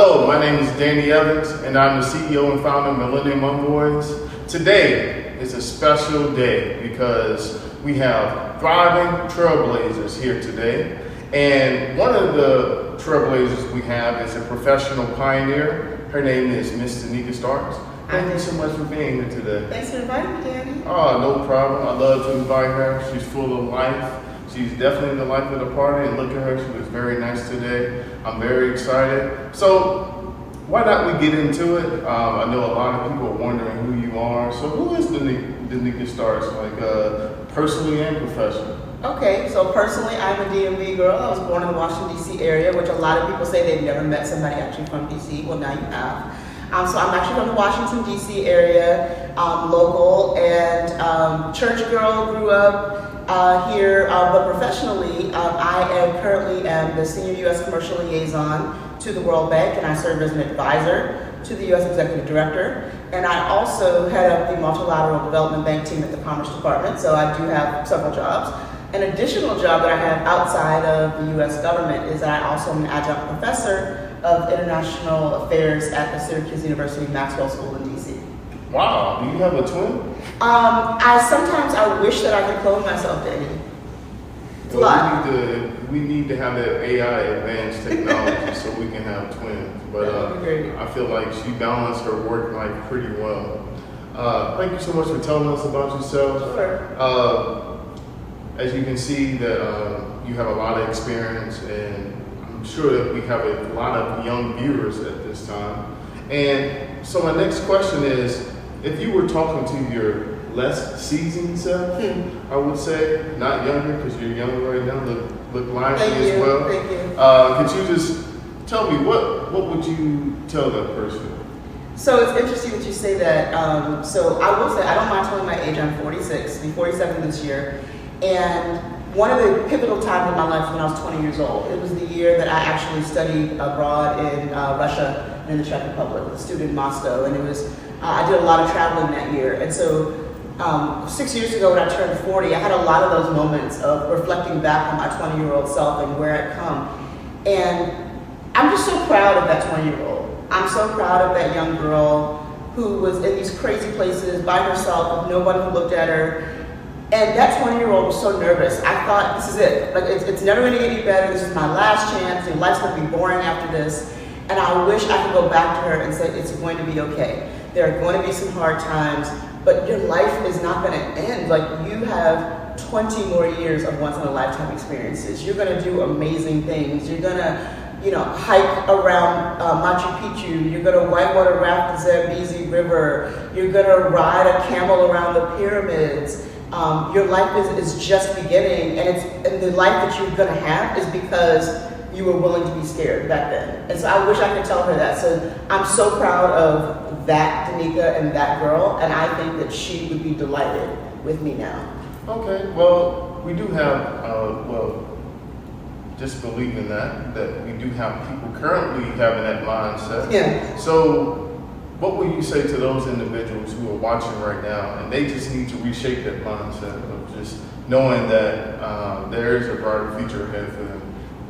Hello, my name is Danny Evans, and I'm the CEO and founder of Millennium Envoys. Today is a special day because we have thriving Trailblazers here today. And one of the Trailblazers we have is a professional pioneer. Her name is Miss Danica Starks. Thank you so much for being here today. Thanks for inviting me, Danny. Oh, no problem. I love to invite her. She's full of life. She's definitely the life of the party, and look at her, she was very nice today. I'm very excited. So why not we get into it? I know a lot of people are wondering who you are. So who is Danica Starks, like personally and professionally? Okay, so personally, I'm a DMV girl. I was born in the Washington, D.C. area, which a lot of people say they've never met somebody actually from D.C. Well, now you have. So I'm actually from the Washington, D.C. area, local, and church girl, grew up here, but professionally, I currently am the Senior U.S. Commercial Liaison to the World Bank, and I serve as an advisor to the U.S. Executive Director, and I also head up the Multilateral Development Bank team at the Commerce Department, so I do have several jobs. An additional job that I have outside of the U.S. government is that I also am an adjunct professor of international affairs at the Syracuse University Maxwell School in D.C. Wow, do you have a twin? Sometimes I wish that I could clone myself, Danny. It's a lot. We need to have that AI advanced technology so we can have twins. But I feel like she balanced her work life pretty well. Thank you so much for telling us about yourself. Sure. As you can see that you have a lot of experience, and I'm sure that we have a lot of young viewers at this time. And so my next question is, if you were talking to your less seasoned self, I would say, not younger, because you're younger right now, look lively as well. Thank you. Could you just tell me, what would you tell that person? So it's interesting that you say that. So I will say, I don't mind telling my age. I'm 46, I'll be 47 this year. And one of the pivotal times in my life when I was 20 years old, it was the year that I actually studied abroad in Russia and in the Czech Republic with a student in Moscow. And it was, I did a lot of traveling that year. And so 6 years ago when I turned 40, I had a lot of those moments of reflecting back on my 20-year-old self and where I'd come. And I'm just so proud of that 20-year-old. I'm so proud of that young girl who was in these crazy places by herself with no one who looked at her. And that 20-year-old was so nervous. I thought, this is it. Like, it's never going to get any better. This is my last chance. Your life's going to be boring after this. And I wish I could go back to her and say, it's going to be okay. There are going to be some hard times, but your life is not going to end. Like, you have 20 more years of once-in-a-lifetime experiences. You're going to do amazing things. You're going to, hike around Machu Picchu. You're going to whitewater raft the Zambezi River. You're going to ride a camel around the pyramids. Your life is just beginning, and the life that you're going to have is because you were willing to be scared back then. And so I wish I could tell her that. So I'm so proud of that Danica and that girl, and I think that she would be delighted with me now. Okay, well, we do have, just believe in that we do have people currently having that mindset. Yeah. So what would you say to those individuals who are watching right now and they just need to reshape that mindset of just knowing that there is a brighter future ahead for them?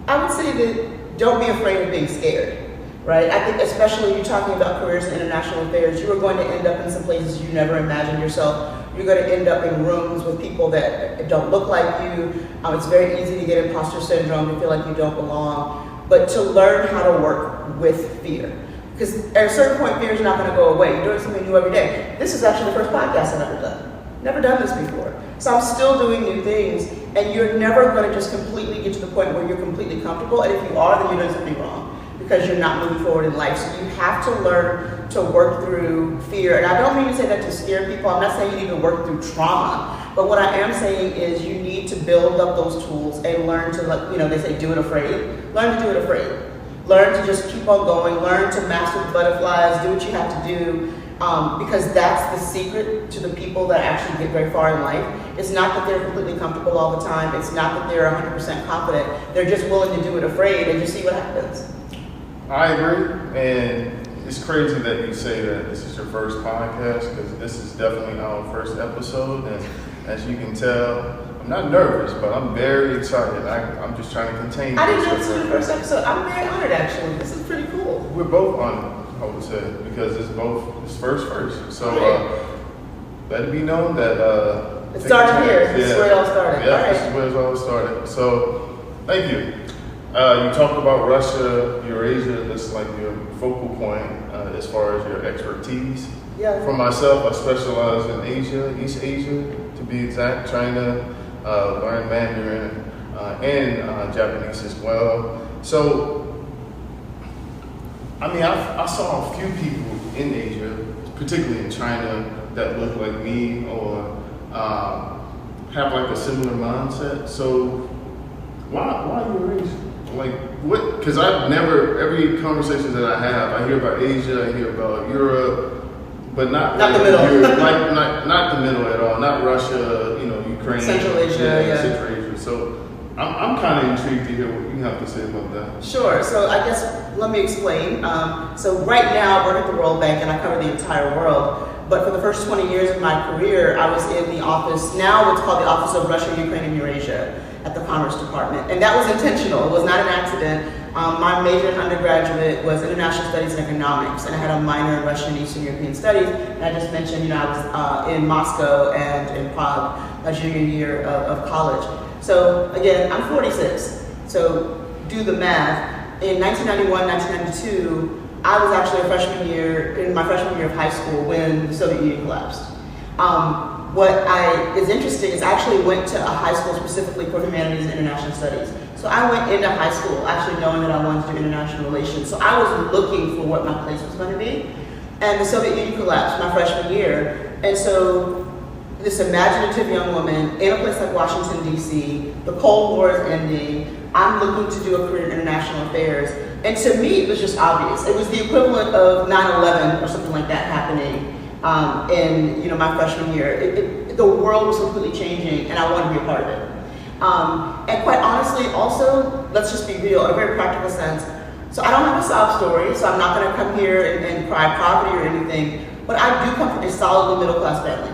I would say that don't be afraid of being scared, right? I think especially when you're talking about careers in international affairs, you are going to end up in some places you never imagined yourself. You're going to end up in rooms with people that don't look like you. It's very easy to get imposter syndrome, to feel like you don't belong, but to learn how to work with fear. Because at a certain point, fear is not going to go away. You're doing something new every day. This is actually the first podcast I've ever done. Never done this before. So I'm still doing new things, and you're never going to just completely get to the point where you're completely comfortable. And if you are, then you're doing something wrong because you're not moving forward in life. So you have to learn to work through fear. And I don't mean to say that to scare people. I'm not saying you need to work through trauma. But what I am saying is you need to build up those tools and learn to, they say do it afraid. Learn to do it afraid. Learn to just keep on going. Learn to master the butterflies. Do what you have to do. Because that's the secret to the people that actually get very far in life. It's not that they're completely comfortable all the time. It's not that they're 100% confident. They're just willing to do it afraid and just see what happens. I agree, and it's crazy that you say that this is your first podcast because this is definitely our first episode, and as you can tell, I'm not nervous, but I'm very excited. I'm just trying to contain. I didn't know this was your first episode. I'm very honored, actually. This is pretty cool. we're both on it, I would say, because it's first. So let it be known that it started here. This is where it all started. Yeah, this is where it all started. So thank you. You talked about Russia, Eurasia. That's like your focal point as far as your expertise. Yeah. For myself, I specialize in Asia, East Asia, to be exact. China, learn Mandarin, and Japanese as well. So, I mean, I saw a few people in Asia, particularly in China, that look like me or have like a similar mindset. So, why Eurasia? Like, what? Because every conversation that I have, I hear about Asia, I hear about Europe, but not the middle. Europe, not the middle at all. Not Russia, Ukraine, Central Asia, Central Asia. So I'm kind of intrigued to hear what you have to say about that. Sure. So I guess let me explain. So right now I work at the World Bank and I cover the entire world. But for the first 20 years of my career, I was in the office, now what's called the Office of Russia, Ukraine, and Eurasia at the Commerce Department. And that was intentional. It was not an accident. My major in undergraduate was International Studies and Economics, and I had a minor in Russian and Eastern European Studies. And I just mentioned, I was in Moscow and in Prague, my junior year of college. So again, I'm 46, so do the math. In 1991, 1992, I was actually in my freshman year of high school when the Soviet Union collapsed. What is interesting is I actually went to a high school specifically for humanities and international studies. So I went into high school actually knowing that I wanted to do international relations. So I was looking for what my place was going to be. And the Soviet Union collapsed my freshman year. And so this imaginative young woman in a place like Washington, D.C., the Cold War is ending, I'm looking to do a career in international affairs. And to me, it was just obvious. It was the equivalent of 9/11 or something like that happening in my freshman year. The world was completely changing, and I wanted to be a part of it. And quite honestly, also, let's just be real, in a very practical sense. So I don't have a sob story, so I'm not going to come here and cry poverty or anything, but I do come from a solidly middle-class family.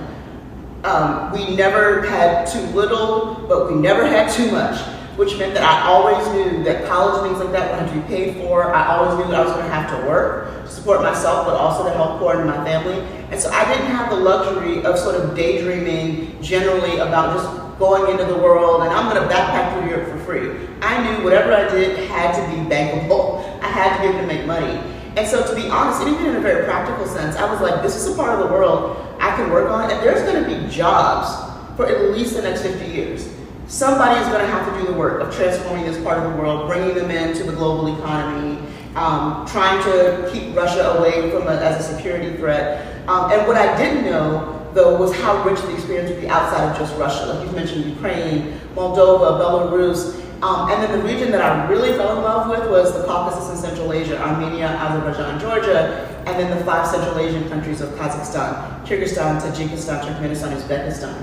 We never had too little, but we never had too much, which meant that I always knew that college and things like that would have to be paid for. I always knew that I was going to have to work to support myself, but also to help pour into my family. And so I didn't have the luxury of sort of daydreaming generally about just going into the world and I'm going to backpack through Europe for free. I knew whatever I did had to be bankable. I had to be able to make money. And so to be honest, and even in a very practical sense, I was like, this is a part of the world I can work on, and there's going to be jobs for at least the next 50 years. Somebody is going to have to do the work of transforming this part of the world, bringing them into the global economy, trying to keep Russia away from as a security threat. And what I didn't know, though, was how rich the experience would be outside of just Russia. Like you mentioned, Ukraine, Moldova, Belarus. And then the region that I really fell in love with was the Caucasus and Central Asia, Armenia, Azerbaijan, Georgia, and then the 5 Central Asian countries of Kazakhstan, Kyrgyzstan, Tajikistan, Turkmenistan, Uzbekistan.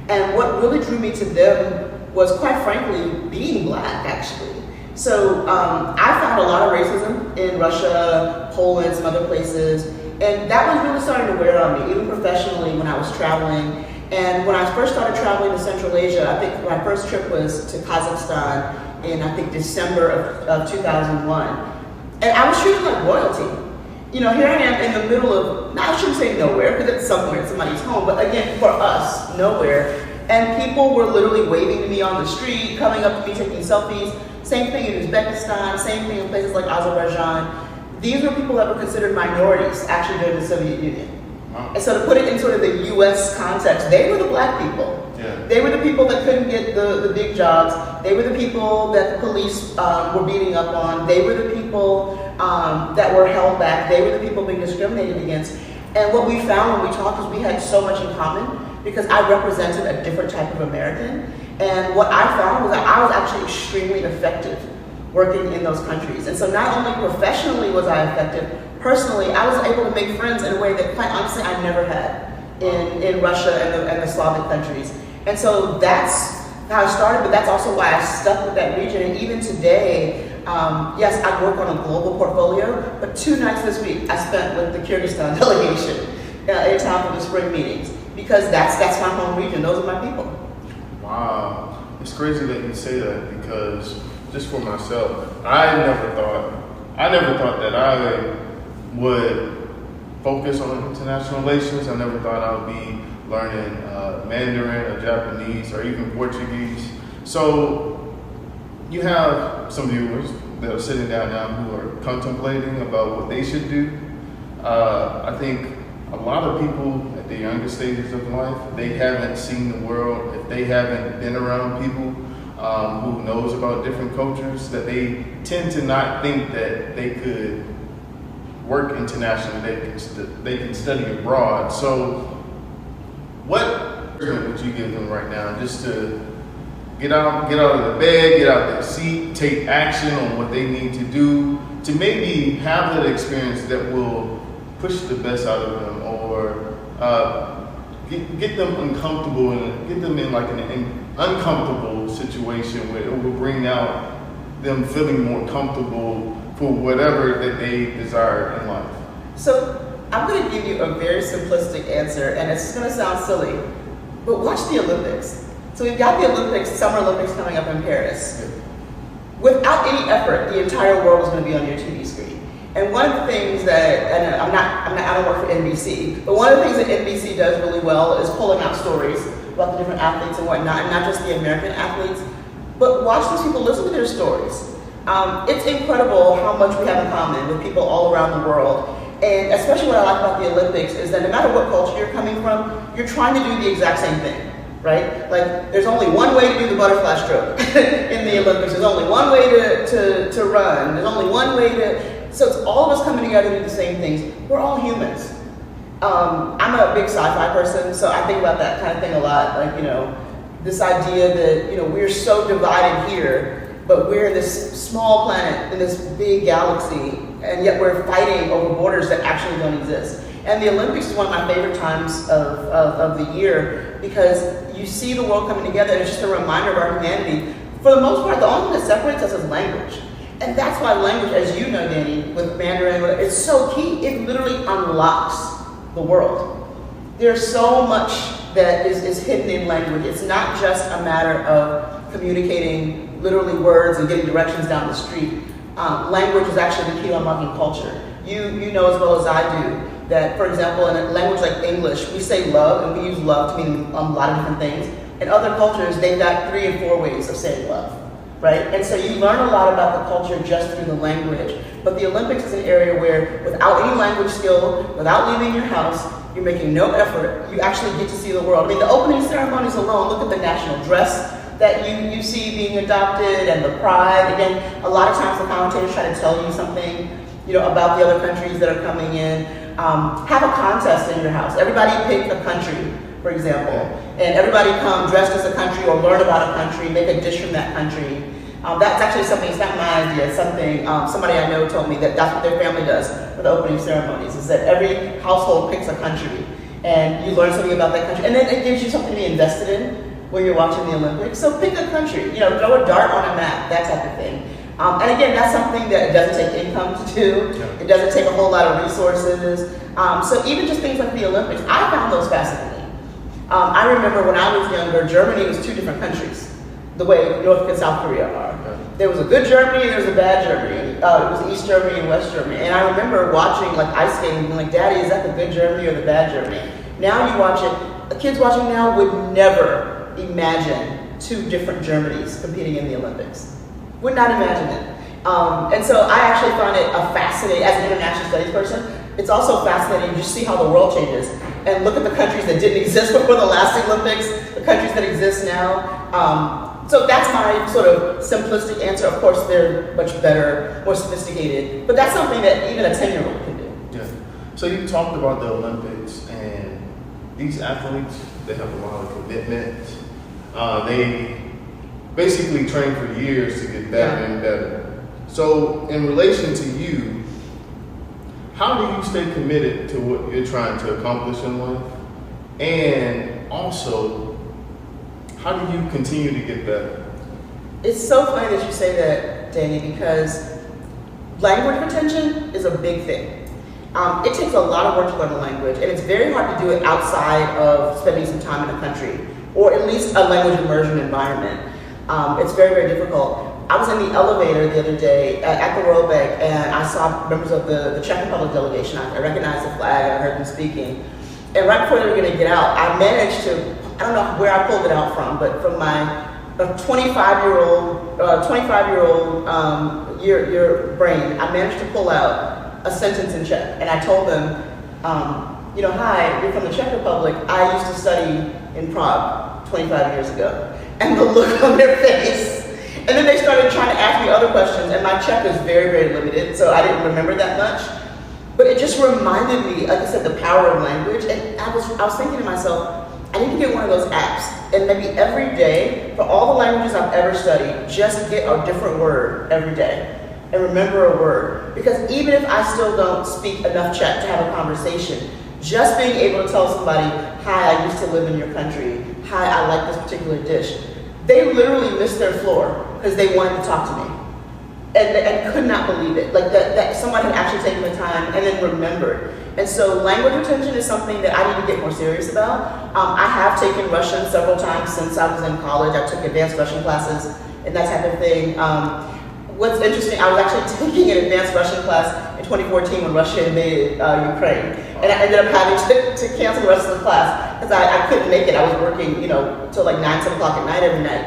And what really drew me to them was, quite frankly, being Black, actually. So I found a lot of racism in Russia, Poland, some other places, and that was really starting to wear on me, even professionally when I was traveling. And when I first started traveling to Central Asia, I think my first trip was to Kazakhstan in, I think, December of 2001. And I was treated like royalty. Here I am in the middle of, I shouldn't say nowhere, because it's somewhere, it's somebody's home, but again, for us, nowhere. And people were literally waving to me on the street, coming up to me, taking selfies. Same thing in Uzbekistan, same thing in places like Azerbaijan. These were people that were considered minorities, actually, during the Soviet Union. Wow. And so to put it in sort of the U.S. context, they were the Black people. Yeah. They were the people that couldn't get the big jobs. They were the people that the police were beating up on. They were the people that were held back. They were the people being discriminated against. And what we found when we talked is we had so much in common because I represented a different type of American. And what I found was that I was actually extremely effective working in those countries. And so not only professionally was I effective, personally, I was able to make friends in a way that, quite honestly, I never had in Russia and the Slavic countries. And so that's how I started, but that's also why I stuck with that region. And even today, yes, I work on a global portfolio, but 2 nights this week I spent with the Kyrgyzstan delegation in time for the spring meetings, because that's my home region. Those are my people. Wow. It's crazy that you say that, because just for myself, I never thought I never thought that I would focus on international relations. I never thought I would be learning Mandarin or Japanese or even Portuguese. So you have some viewers that are sitting down now who are contemplating about what they should do. I think a lot of people at the younger stages of life, they haven't seen the world. If they haven't been around people who knows about different cultures, that they tend to not think that they could work internationally, they can study abroad. So what encouragement would you give them right now just to get out of the bed, get out of their seat, take action on what they need to do to maybe have that experience that will push the best out of them, or get them uncomfortable and get them in like an uncomfortable situation where it will bring out them feeling more comfortable for whatever that they desire in life? So I'm going to give you a very simplistic answer, and it's going to sound silly, but watch the Olympics. So we've got the Olympics, Summer Olympics coming up in Paris. Yeah. Without any effort, the entire world is going to be on your TV screen. And one of the things that, and I don't work for NBC, but one of the things that NBC does really well is pulling out stories about the different athletes and whatnot, and not just the American athletes, but watch these people, listen to their stories. It's incredible how much we have in common with people all around the world. And especially what I like about the Olympics is that no matter what culture you're coming from, you're trying to do the exact same thing, right? Like, there's only one way to do the butterfly stroke in the Olympics. There's only one way to run. There's only one way to... So it's all of us coming together to do the same things. We're all humans. I'm a big sci-fi person, so I think about that kind of thing a lot. Like, this idea that, we're so divided here, but we're in this small planet, in this big galaxy, and yet we're fighting over borders that actually don't exist. And the Olympics is one of my favorite times of the year, because you see the world coming together, and it's just a reminder of our humanity. For the most part, the only thing that separates us is language. And that's why language, as you know, Danny, with Mandarin, it's so key. It literally unlocks the world. There's so much that is hidden in language. It's not just a matter of communicating literally words and getting directions down the street. Language is actually the key to unlocking culture. You know as well as I do that, for example, in a language like English, we say love, and we use love to mean a lot of different things. In other cultures, they've got 3 and 4 ways of saying love, right? And so you learn a lot about the culture just through the language. But the Olympics is an area where, without any language skill, without leaving your house, you're making no effort, you actually get to see the world. I mean, the opening ceremonies alone, look at the national dress that you see being adopted, and the pride. Again, a lot of times the commentators try to tell you something, about the other countries that are coming in. Have a contest in your house. Everybody pick a country, for example, and everybody come dressed as a country or learn about a country, make a dish from that country. That's actually something, it's not my idea, it's something somebody I know told me that's what their family does for the opening ceremonies, is that every household picks a country, and you learn something about that country, and then it gives you something to be invested in when you're watching the Olympics. So pick a country, throw a dart on a map, that type of thing. And again, that's something that it doesn't take income to do. Yeah. It doesn't take a whole lot of resources. So even just things like the Olympics, I found those fascinating. I remember when I was younger, Germany was 2 different countries, the way North and South Korea are. Okay. There was a good Germany and there was a bad Germany. It was East Germany and West Germany. And I remember watching ice skating and being like, Daddy, is that the good Germany or the bad Germany? Now you watch it, the kids watching now would never imagine 2 different Germanys competing in the Olympics. Would not imagine it. And so I actually found it fascinating, as an international studies person, it's also fascinating to see how the world changes and look at the countries that didn't exist before the last Olympics, the countries that exist now. So that's my sort of simplistic answer. Of course, they're much better, more sophisticated, but that's something that even a 10-year-old can do. Yeah. So you talked about the Olympics, and these athletes, they have a lot of commitment. They basically train for years to get better and better. So in relation to you, how do you stay committed to what you're trying to accomplish in life? And also, how do you continue to get better? It's so funny that you say that, Danny, because language retention is a big thing. It takes a lot of work to learn a language, and it's very hard to do it outside of spending some time in a country, or at least a language immersion environment. It's very, very difficult. I was in the elevator the other day at the World Bank, and I saw members of the Czech Republic delegation. I recognized the flag, I heard them speaking. And right before they were going to get out, I managed to, I don't know where I pulled it out from, but from my 25-year-old your brain, I managed to pull out a sentence in Czech. And I told them, hi, you're from the Czech Republic. I used to study in Prague 25 years ago. And the look on their face. And then they started trying to ask me other questions, and my Czech was very, very limited, so I didn't remember that much. But it just reminded me, like I said, the power of language. And I was thinking to myself, I need to get one of those apps, and maybe every day, for all the languages I've ever studied, just get a different word every day and remember a word. Because even if I still don't speak enough Czech to have a conversation, just being able to tell somebody, hi, I used to live in your country, hi, I like this particular dish. They literally missed their floor because they wanted to talk to me. And could not believe it. Like that someone had actually taken the time and then remembered. And so language retention is something that I need to get more serious about. I have taken Russian several times since I was in college. I took advanced Russian classes and that type of thing. What's interesting, I was actually taking an advanced Russian class in 2014 when Russia invaded Ukraine. And I ended up having to cancel the rest of the class because I couldn't make it. I was working, till like 9, 10 o'clock at night every night.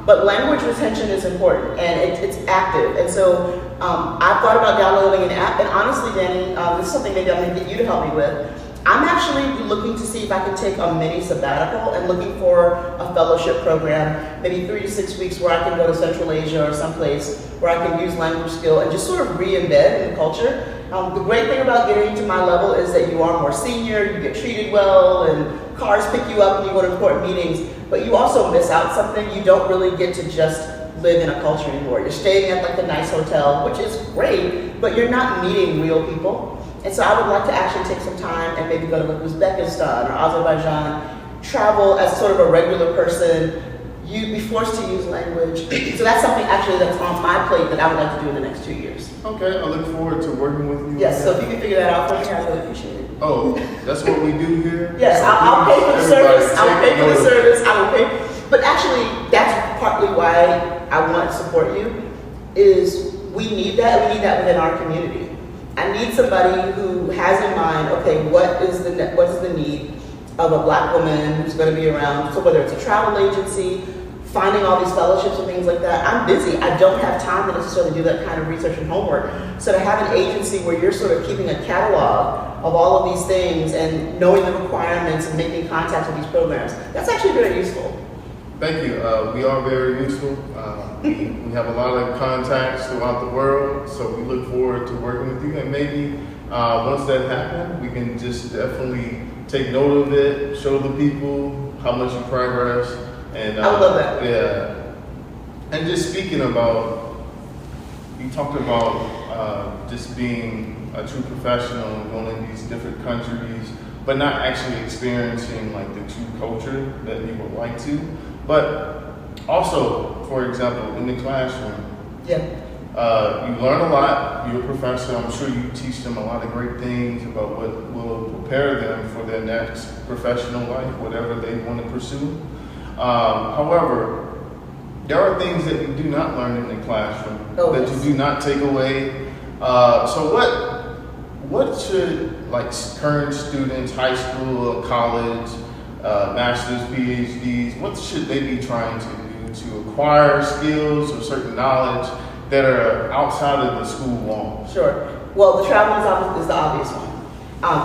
But language retention is important, and it's active. And so I've thought about downloading an app, and honestly, Danny, this is something maybe I'm going to get you to help me with. I'm actually looking to see if I can take a mini sabbatical and looking for a fellowship program, maybe 3 to 6 weeks where I can go to Central Asia or someplace where I can use language skill and just sort of re-embed in the culture. The great thing about getting to my level is that you are more senior, you get treated well, and cars pick you up when you go to important meetings, but you also miss out something. You don't really get to just live in a culture anymore. You're staying at like the nice hotel, which is great, but you're not meeting real people. And so I would like to actually take some time and maybe go to like Uzbekistan or Azerbaijan, travel as sort of a regular person, be forced to use language. So that's something actually that's on my plate that I would like to do in the next 2 years. Okay, I look forward to working with you. Yes, so if you can figure that out for me, I really appreciate it. Oh, that's what we do here? Yes, so I'll pay for the service. I'll pay for the notice. service. I will pay. But actually, that's partly why I want to support you, is we need that, and we need that within our community. I need somebody who has in mind, okay, what is the need of a Black woman who's going to be around, so whether it's a travel agency, finding all these fellowships and things like that. I'm busy. I don't have time to necessarily do that kind of research and homework. So to have an agency where you're sort of keeping a catalog of all of these things and knowing the requirements and making contacts with these programs, that's actually very useful. Thank you. We are very useful. We have a lot of contacts throughout the world, so we look forward to working with you. And maybe once that happens, we can just definitely take note of it, show the people how much you progress. And I would love that. Yeah. And just speaking about, you talked about just being a true professional and going in these different countries, but not actually experiencing like the true culture that you would like to. But also, for example, in the classroom, yeah, you learn a lot. You're a professor. I'm sure you teach them a lot of great things about what will prepare them for their next professional life, whatever they want to pursue. However, there are things that you do not learn in the classroom that you do not take away. So what should like current students, high school or college, masters, PhDs, what should they be trying to do to acquire skills or certain knowledge that are outside of the school walls? Sure. Well, the travel is the obvious one.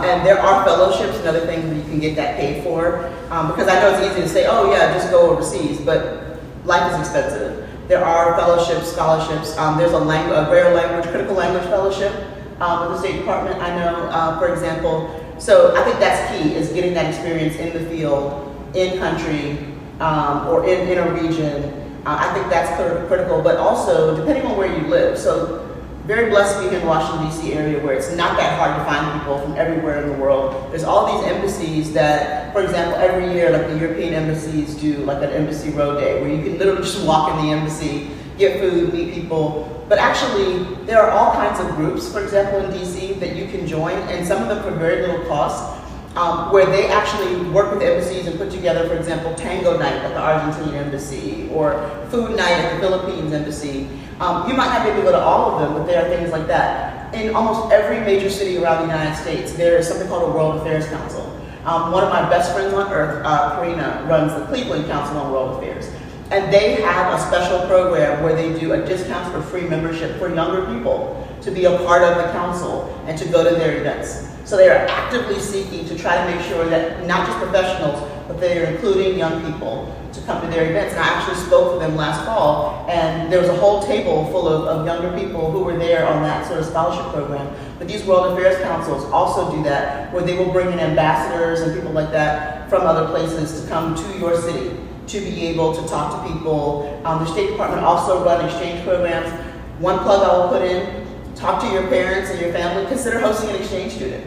And there are fellowships and other things that you can get that paid for. Because I know it's easy to say, oh yeah, just go overseas, but life is expensive. There are fellowships, scholarships. There's a rare language, critical language fellowship with the State Department, I know, for example. So I think that's key, is getting that experience in the field, in country, or in a region. I think that's critical, but also depending on where you live. So very blessed to be here in the Washington, D.C. area where it's not that hard to find people from everywhere in the world. There's all these embassies that, for example, every year, like the European embassies do like an embassy road day where you can literally just walk in the embassy, get food, meet people. But actually, there are all kinds of groups, for example, in D.C. that you can join, and some of them for very little cost. where they actually work with embassies and put together, for example, tango night at the Argentine embassy or food night at the Philippines embassy. You might not be able to go to all of them, but there are things like that. In almost every major city around the United States, there is something called a World Affairs Council. One of my best friends on earth, Karina, runs the Cleveland Council on World Affairs. And they have a special program where they do a discount for free membership for younger people to be a part of the council and to go to their events. So they are actively seeking to try to make sure that not just professionals, but they are including young people to come to their events. And I actually spoke to them last fall, and there was a whole table full of younger people who were there on that sort of scholarship program. But these World Affairs Councils also do that, where they will bring in ambassadors and people like that from other places to come to your city to be able to talk to people. The State Department also run exchange programs. One plug I will put in: talk to your parents and your family. Consider hosting an exchange student.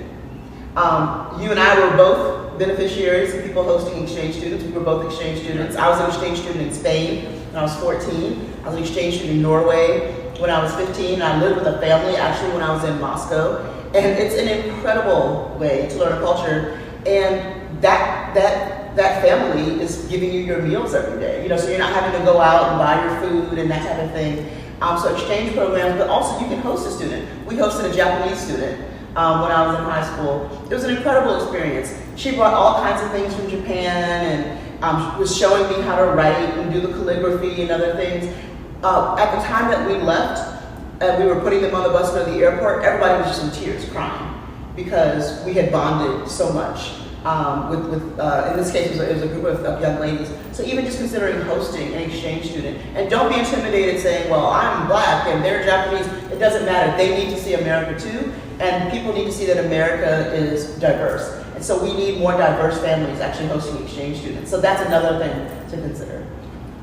You and I were both beneficiaries of people hosting exchange students. We were both exchange students. I was an exchange student in Spain when I was 14. I was an exchange student in Norway when I was 15. I lived with a family actually when I was in Moscow. And it's an incredible way to learn a culture. And that family is giving you your meals every day. So you're not having to go out and buy your food and that type of thing. So exchange programs, but also you can host a student. We hosted a Japanese student when I was in high school. It was an incredible experience. She brought all kinds of things from Japan and was showing me how to write and do the calligraphy and other things. At the time that we left, we were putting them on the bus to the airport, everybody was just in tears, crying, because we had bonded so much. In this case, it was a group of young ladies. So even just considering hosting an exchange student, and don't be intimidated saying, well, I'm black and they're Japanese. It doesn't matter. They need to see America too, and people need to see that America is diverse. And so we need more diverse families actually hosting exchange students. So that's another thing to consider.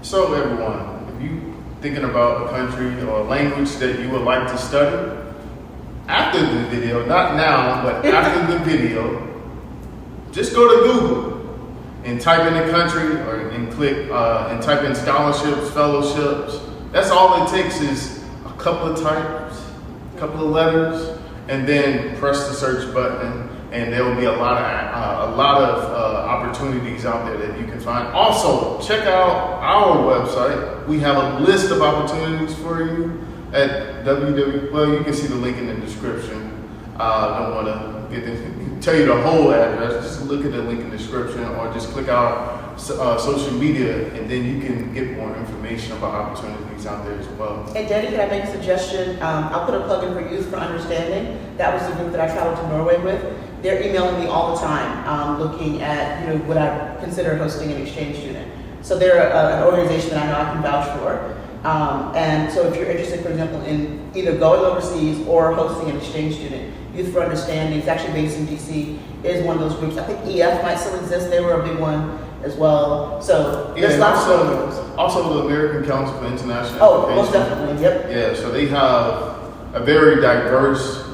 So everyone, if you thinking about a country or a language that you would like to study, after the video, not now, but after the video, just go to Google and type in the country and click and type in scholarships, fellowships. That's all it takes is a couple of types, a couple of letters, and then press the search button, and there will be a lot of opportunities out there that you can find. Also, check out our website. We have a list of opportunities for you at well, you can see the link in the description. I don't want to tell you the whole address. Just look at the link in the description, or just click our social media, and then you can get more information about opportunities out there as well. And Danny, can I make a suggestion? I'll put a plug in for Youth for Understanding. That was the group that I traveled to Norway with. They're emailing me all the time, looking at would I consider hosting an exchange student. So they're an organization that I know I can vouch for. And so if you're interested, for example, in either going overseas or hosting an exchange student, Youth for Understanding, it's actually based in DC, is one of those groups. I think EF might still exist. They were a big one as well. So there's lots of those. Also the American Council for International Education. Most definitely, yep. Yeah, so they have a very diverse,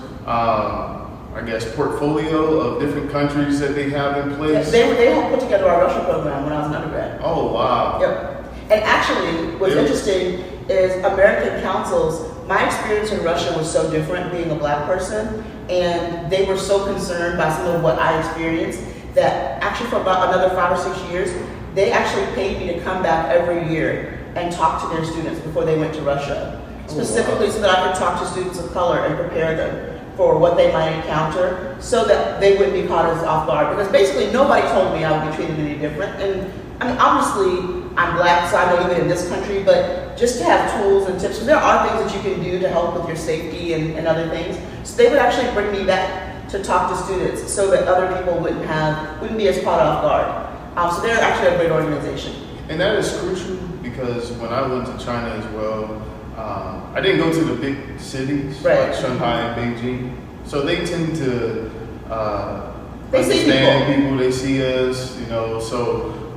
portfolio of different countries that they have in place. Yeah, they helped put together our Russia program when I was an undergrad. Oh, wow. Yep. And actually, what's interesting is American councils, my experience in Russia was so different being a black person, and they were so concerned by some of what I experienced that actually for about another 5 or 6 years, they actually paid me to come back every year and talk to their students before they went to Russia, specifically so that I could talk to students of color and prepare them for what they might encounter so that they wouldn't be caught as off guard. Because basically nobody told me I would be treated any different. And I mean, obviously I'm black, so I know even in this country, but just to have tools and tips, there are things that you can do to help with your safety and other things. So they would actually bring me back to talk to students so that other people wouldn't be as caught off guard. So they're actually a great organization. And that is crucial because when I went to China as well, I didn't go to the big cities like Shanghai and Beijing. So they tend to understand people, they see us,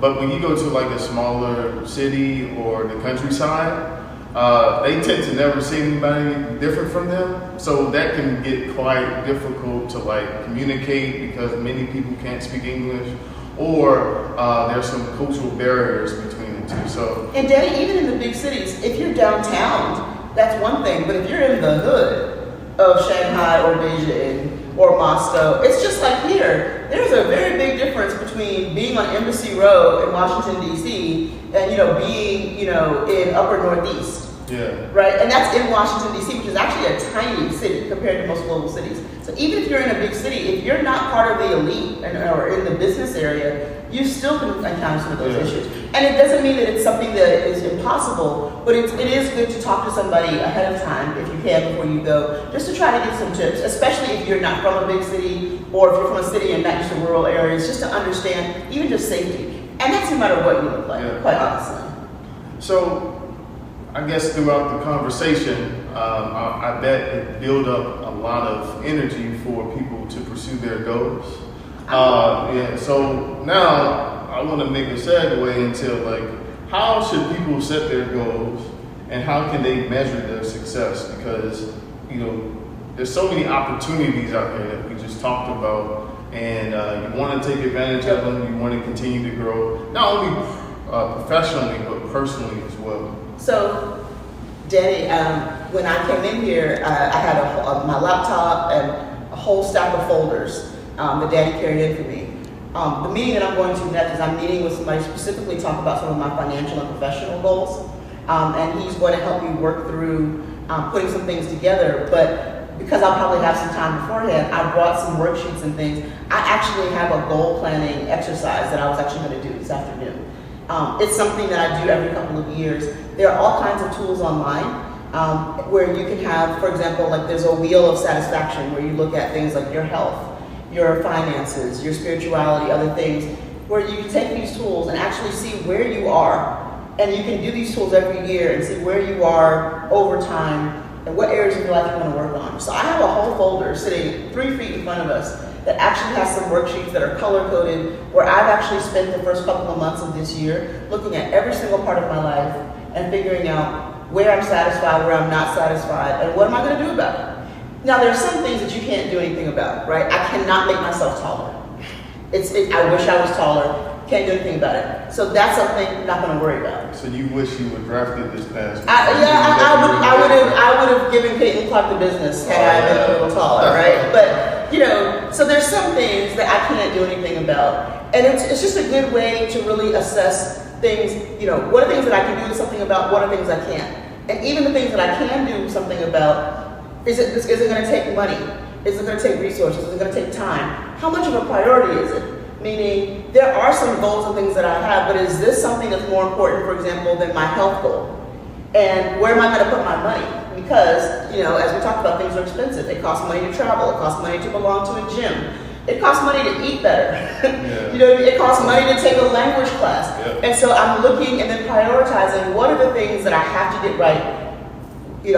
but when you go to like a smaller city or the countryside, they tend to never see anybody different from them. So that can get quite difficult to like communicate because many people can't speak English, or there's some cultural barriers between the two. So, and Danny, even in the big cities, if you're downtown, that's one thing. But if you're in the hood of Shanghai or Beijing, or Moscow. It's just like here. There's a very big difference between being on Embassy Row in Washington, D.C. and, being, in Upper Northeast. Yeah. Right? And that's in Washington, D.C., which is actually a tiny city compared to most global cities. So even if you're in a big city, if you're not part of the elite or in the business area, you still can encounter some of those issues. And it doesn't mean that it's something that is impossible, but it is good to talk to somebody ahead of time, if you can, before you go, just to try to get some tips, especially if you're not from a big city, or if you're from a city and not just in rural areas, just to understand even just safety. And that's no matter what you look like, quite honestly. So, I guess throughout the conversation, I bet it built up a lot of energy for people to pursue their goals. So now I want to make a segue into how should people set their goals and how can they measure their success? Because there's so many opportunities out there that we just talked about, and you want to take advantage of them. You want to continue to grow, not only professionally but personally as well. So, Danny, when I came in here, I had my laptop and a whole stack of folders that Danny carried in for me. The meeting that I'm going to next is I'm meeting with somebody specifically to talk about some of my financial and professional goals. And he's going to help me work through putting some things together. But because I'll probably have some time beforehand, I brought some worksheets and things. I actually have a goal planning exercise that I was actually going to do this afternoon. It's something that I do every couple of years. There are all kinds of tools online where you can have, for example, there's a wheel of satisfaction where you look at things like your health, your finances, your spirituality, other things, where you can take these tools and actually see where you are. And you can do these tools every year and see where you are over time and what areas of your life you want to work on. So I have a whole folder sitting 3 feet in front of us that actually has some worksheets that are color-coded, where I've actually spent the first couple of months of this year looking at every single part of my life and figuring out where I'm satisfied, where I'm not satisfied, and what am I going to do about it. Now, there are some things that you can't do anything about, right? I cannot make myself taller. I wish I was taller. Can't do anything about it. So that's something I'm not going to worry about. So you wish you were drafted this past? I would have given Peyton Clark the business had I been a little taller, right? But so there's some things that I can't do anything about, and it's just a good way to really assess things. What are things that I can do something about? What are things I can't? And even the things that I can do something about, is it going to take money? Is it going to take resources? Is it going to take time? How much of a priority is it? Meaning, there are some goals and things that I have, but is this something that's more important, for example, than my health goal? And where am I going to put my money? Because, as we talked about, things are expensive. It costs money to travel. It costs money to belong to a gym. It costs money to eat better. Yeah. It costs money to take a language class. Yeah. And so I'm looking and then prioritizing what are the things that I have to get right.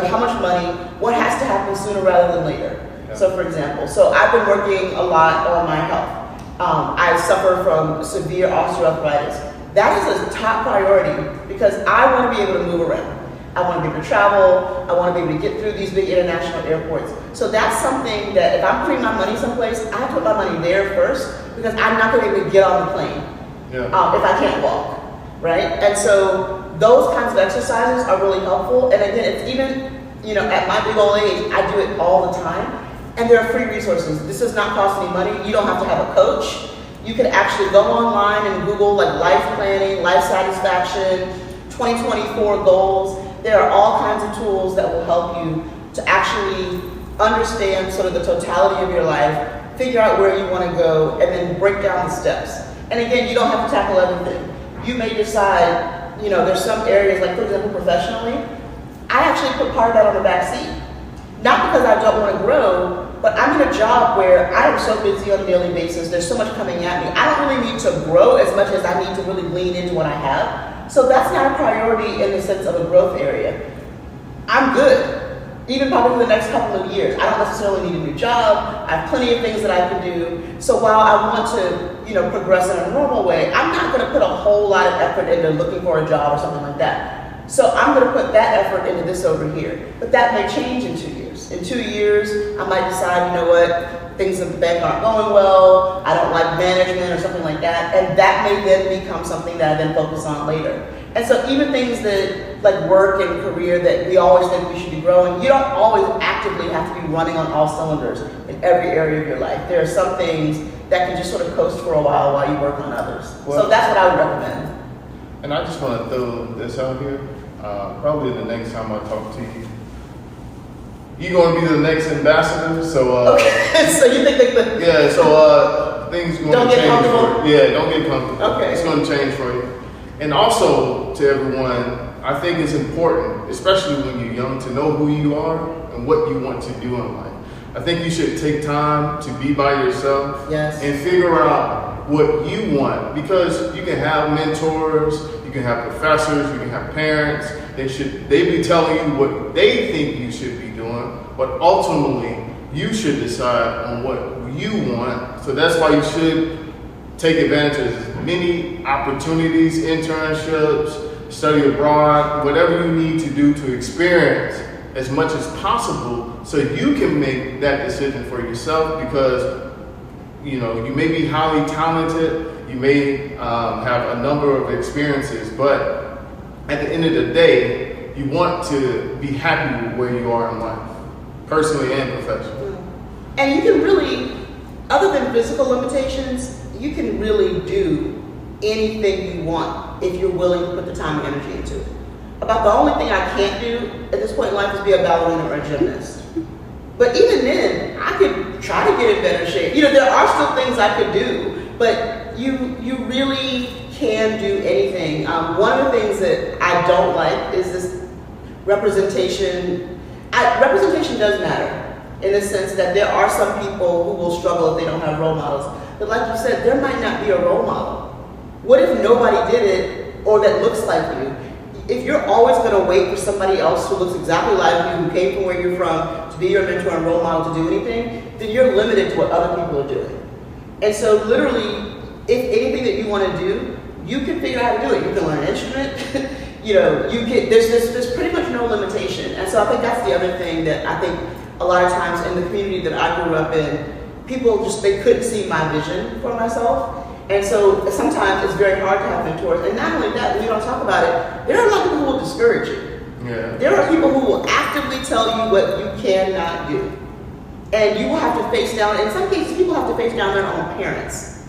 How much money, what has to happen sooner rather than later. Yeah. So for example, I've been working a lot on my health. I suffer from severe osteoarthritis. That is a top priority because I want to be able to move around. I want to be able to travel. I want to be able to get through these big international airports. So that's something that if I'm putting my money someplace, I put my money there first because I'm not going to be able to get on the plane if I can't walk, right? And so those kinds of exercises are really helpful. And again, it's even, at my big old age, I do it all the time. And there are free resources. This does not cost any money. You don't have to have a coach. You can actually go online and Google life planning, life satisfaction, 2024 goals. There are all kinds of tools that will help you to actually understand sort of the totality of your life, figure out where you want to go, and then break down the steps. And again, you don't have to tackle everything. You may decide, there's some areas, like for example, professionally, I actually put part of that on the back seat. Not because I don't want to grow, but I'm in a job where I am so busy on a daily basis. There's so much coming at me. I don't really need to grow as much as I need to really lean into what I have. So that's not a priority in the sense of a growth area. I'm good, even probably for the next couple of years. I don't necessarily need a new job. I have plenty of things that I can do. So while I want to, progress in a normal way, I'm not going to put a whole lot of effort into looking for a job or something like that. So I'm going to put that effort into this over here. But that may change in 2 years. In 2 years, I might decide, things in the bank aren't going well, I don't like management or something like that, and that may then become something that I then focus on later. And so even things that, like work and career that we always think we should be growing. You don't always actively have to be running on all cylinders in every area of your life. There are some things that can just sort of coast for a while you work on others. Well, so that's what I would recommend. And I just want to throw this out here. Probably the next time I talk to you, you're going to be the next ambassador. So okay. So you think that yeah. So things going don't to get change comfortable? for you. Yeah, don't get comfortable. Okay. It's going to change for you. And also to everyone, I think it's important, especially when you're young, to know who you are and what you want to do in life. I think you should take time to be by yourself and figure out what you want, because you can have mentors, you can have professors, you can have parents. They be telling you what they think you should be doing, but ultimately you should decide on what you want. So that's why you should take advantage of as many opportunities, internships, study abroad, whatever you need to do to experience as much as possible so you can make that decision for yourself, because you may be highly talented, you may have a number of experiences, but at the end of the day, you want to be happy with where you are in life, personally and professionally. And you can really, other than physical limitations, you can really do anything you want if you're willing to put the time and energy into it. About the only thing I can't do at this point in life is be a ballerina or a gymnast. But even then, I could try to get in better shape. There are still things I could do, but you really can do anything. One of the things that I don't like is this representation. Representation does matter in the sense that there are some people who will struggle if they don't have role models. But like you said, there might not be a role model. What if nobody did it or that looks like you? If you're always going to wait for somebody else who looks exactly like you, who came from where you're from, to be your mentor and role model to do anything, then you're limited to what other people are doing. And so literally, if anything that you want to do, you can figure out how to do it. You can learn an instrument. There's pretty much no limitation. And so I think that's the other thing that I think a lot of times in the community that I grew up in, people they couldn't see my vision for myself. And so sometimes it's very hard to have mentors. And not only that, when you don't talk about it, there are a lot of people who will discourage you. Yeah. There are people who will actively tell you what you cannot do. And you will have to face down, in some cases, people have to face down their own parents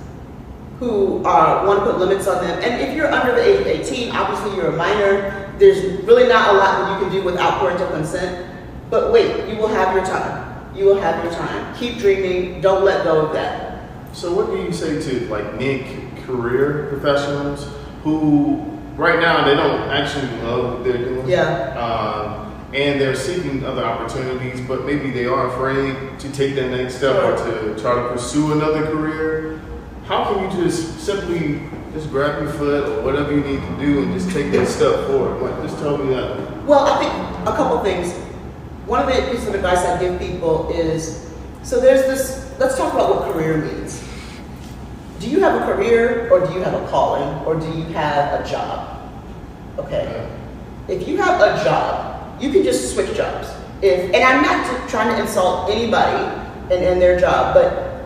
who want to put limits on them. And if you're under the age of 18, obviously you're a minor. There's really not a lot that you can do without parental consent. But wait, you will have your time. You will have your time. Keep dreaming. Don't let go of that. So what do you say to mid-career professionals who right now they don't actually love what they're doing? Yeah. And they're seeking other opportunities, but maybe they are afraid to take that next step or to try to pursue another career. How can you just simply grab your foot or whatever you need to do and just take that step forward? Just tell me that. Well, I think a couple things. One of the pieces of advice I give people is, so there's this, let's talk about what career means. Do you have a career or do you have a calling or do you have a job? Okay. If you have a job, you can just switch jobs. And I'm not trying to insult anybody and their job, but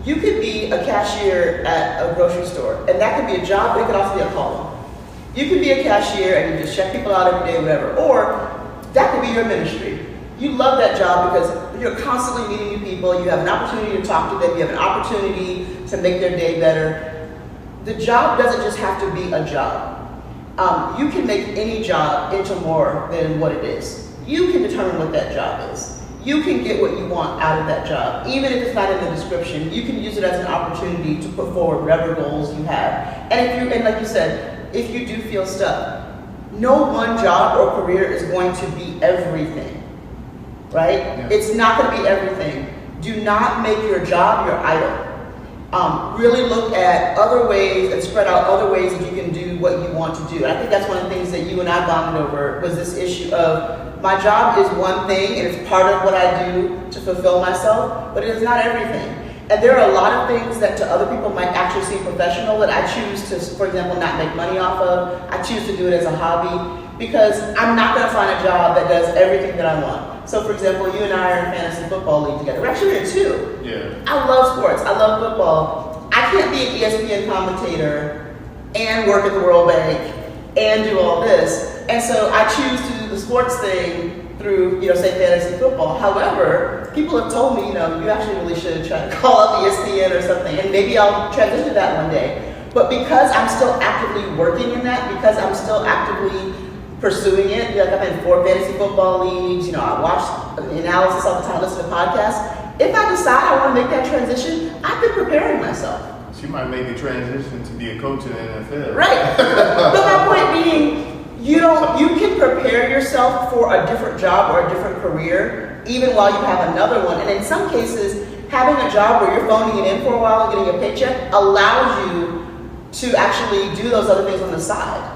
you could be a cashier at a grocery store, and that could be a job, but it could also be a calling. You could be a cashier and you just check people out every day, whatever, or that could be your ministry. You love that job because you're constantly meeting new people, you have an opportunity to talk to them, you have an opportunity to make their day better. The job doesn't just have to be a job. You can make any job into more than what it is. You can determine what that job is. You can get what you want out of that job. Even if it's not in the description, you can use it as an opportunity to put forward whatever goals you have. And like you said, if you do feel stuck, no one job or career is going to be everything. Right? Yeah. It's not going to be everything. Do not make your job your idol. Really look at other ways and spread out other ways that you can do what you want to do. And I think that's one of the things that you and I bonded over was this issue of my job is one thing and it's part of what I do to fulfill myself, but it is not everything. And there are a lot of things that to other people might actually seem professional that I choose to, for example, not make money off of. I choose to do it as a hobby because I'm not going to find a job that does everything that I want. So, for example, you and I are in fantasy football league together. We're actually in two. Yeah. I love sports. I love football. I can't be an ESPN commentator and work at the World Bank and do all this. And so I choose to do the sports thing through, say, fantasy football. However, people have told me, you actually really should try to call up ESPN or something, and maybe I'll transition to that one day. But because I'm still actively working in that, because I'm still actively pursuing it, like I'm in 4 fantasy football leagues, I watch analysis all the time, listen to podcasts. If I decide I want to make that transition, I've been preparing myself. She might make a transition to be a coach in the NFL. Right. But my point being, you can prepare yourself for a different job or a different career, even while you have another one. And in some cases, having a job where you're phoning it in for a while and getting a paycheck allows you to actually do those other things on the side.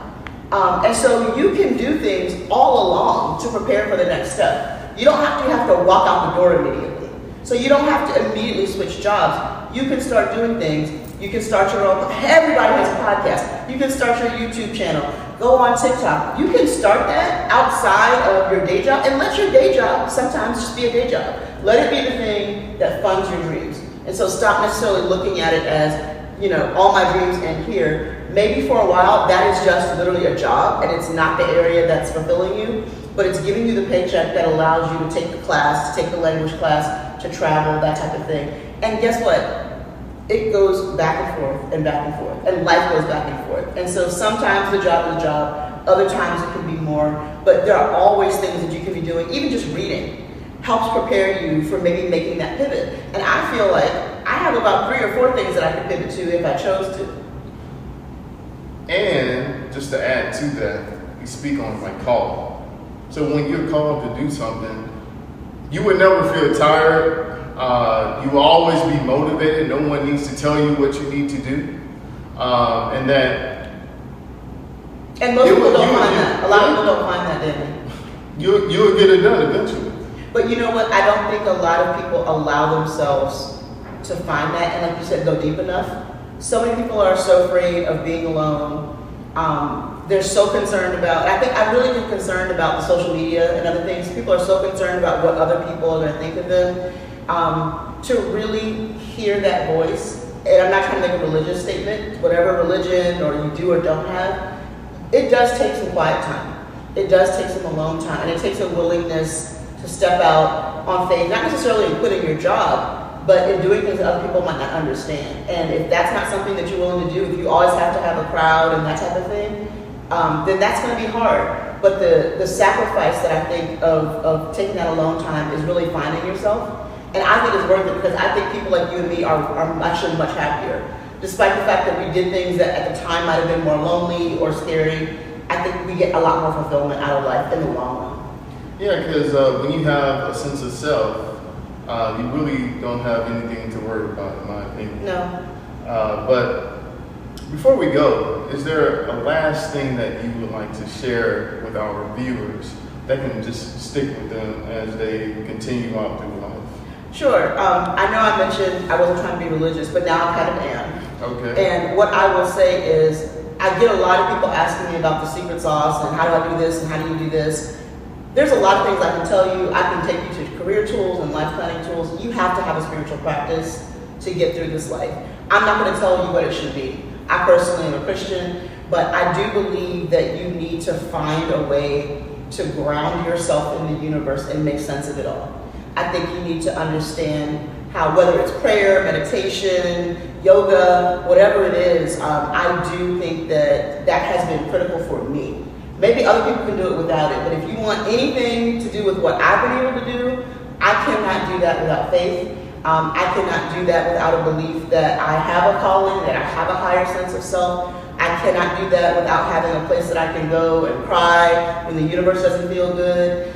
And so you can do things all along to prepare for the next step. You don't have to walk out the door immediately. So you don't have to immediately switch jobs. You can start doing things. You can start your own, everybody has a podcast. You can start your YouTube channel. Go on TikTok. You can start that outside of your day job and let your day job sometimes just be a day job. Let it be the thing that funds your dreams. And so stop necessarily looking at it as, all my dreams end here. Maybe for a while that is just literally a job and it's not the area that's fulfilling you, but it's giving you the paycheck that allows you to take the class, to take the language class, to travel, that type of thing. And guess what? It goes back and forth and back and forth, and life goes back and forth. And so sometimes the job is a job, other times it can be more, but there are always things that you can be doing. Even just reading helps prepare you for maybe making that pivot. And I feel like I have about 3 or 4 things that I could pivot to if I chose to. And just to add to that, we speak on like call. So when you're called to do something, you would never feel tired. You will always be motivated. No one needs to tell you what you need to do. And most people don't find that. A lot of people don't find that, Danny. You'll get it done eventually. But you know what? I don't think a lot of people allow themselves to find that, and like you said, go deep enough. So many people are so afraid of being alone. They're so concerned about, I really get concerned about the social media and other things. People are so concerned about what other people are going to think of them. To really hear that voice, and I'm not trying to make a religious statement, whatever religion or you do or don't have, it does take some quiet time. It does take some alone time, and it takes a willingness to step out on faith, not necessarily in quitting your job, but in doing things that other people might not understand. And if that's not something that you're willing to do, if you always have to have a crowd and that type of thing, then that's going to be hard. But the sacrifice that I think of taking that alone time is really finding yourself. And I think it's worth it because I think people like you and me are actually much happier. Despite the fact that we did things that at the time might have been more lonely or scary, I think we get a lot more fulfillment out of life in the long run. Yeah, because when you have a sense of self, you really don't have anything to worry about, in my opinion. No. But before we go, is there a last thing that you would like to share with our viewers that can just stick with them as they continue out through life? Sure. I know I mentioned I wasn't trying to be religious, but now I kind of am. Okay. And what I will say is I get a lot of people asking me about the secret sauce and how do I do this and how do you do this. There's a lot of things I can tell you. I can take you to career tools and life planning tools. You have to have a spiritual practice to get through this life. I'm not going to tell you what it should be. I personally am a Christian, but I do believe that you need to find a way to ground yourself in the universe and make sense of it all. I think you need to understand how, whether it's prayer, meditation, yoga, whatever it is, I do think that has been critical for me. Maybe other people can do it without it, but if you want anything to do with what I've been able to do, I cannot do that without faith. I cannot do that without a belief that I have a calling, that I have a higher sense of self. I cannot do that without having a place that I can go and cry when the universe doesn't feel good.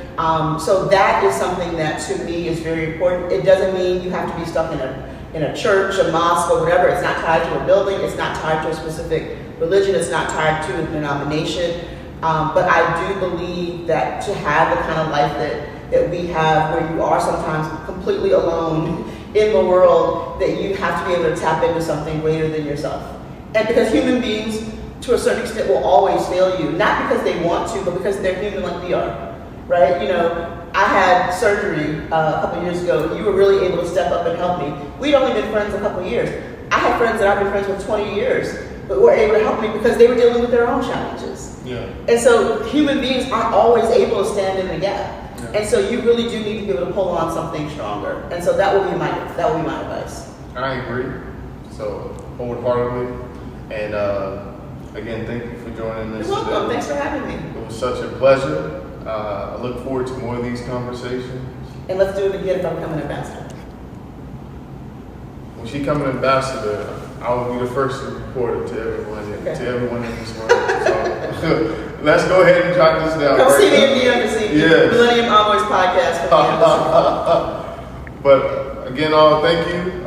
So that is something that to me is very important. It doesn't mean you have to be stuck in a church, a mosque, or whatever. It's not tied to a building. It's not tied to a specific religion. It's not tied to a denomination. But I do believe that to have the kind of life that we have, where you are sometimes completely alone in the world, that you have to be able to tap into something greater than yourself. And because human beings, to a certain extent, will always fail you, not because they want to, but because they're human like we are, right? You know, I had surgery a couple years ago, and you were really able to step up and help me. We'd only been friends a couple years. I had friends that I've been friends with 20 years, but were able to help me because they were dealing with their own challenges. Yeah. And so human beings aren't always able to stand in the gap. Yeah. And so you really do need to be able to pull on something stronger. And so that will be my advice. I agree. So wholeheartedly. And again, thank you for joining us. You're welcome. Thanks for having me. It was such a pleasure. I look forward to more of these conversations. And let's do it again if I become an ambassador. When she becomes an ambassador, I will be the first to report it to everyone, Okay. to everyone in this world. So let's go ahead and jot this down. Come see me at the embassy. Yes. Millennium Envoys podcast from the embassy. But again, all thank you.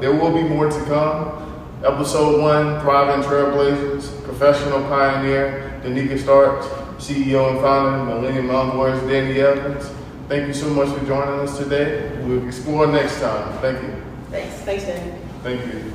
There will be more to come. Episode 1, Thriving Trailblazers, professional pioneer, Danica Starks, CEO and founder, Millennium Envoys, Danny Evans. Thank you so much for joining us today. We'll explore next time. Thank you. Thanks, Danny. Thank you.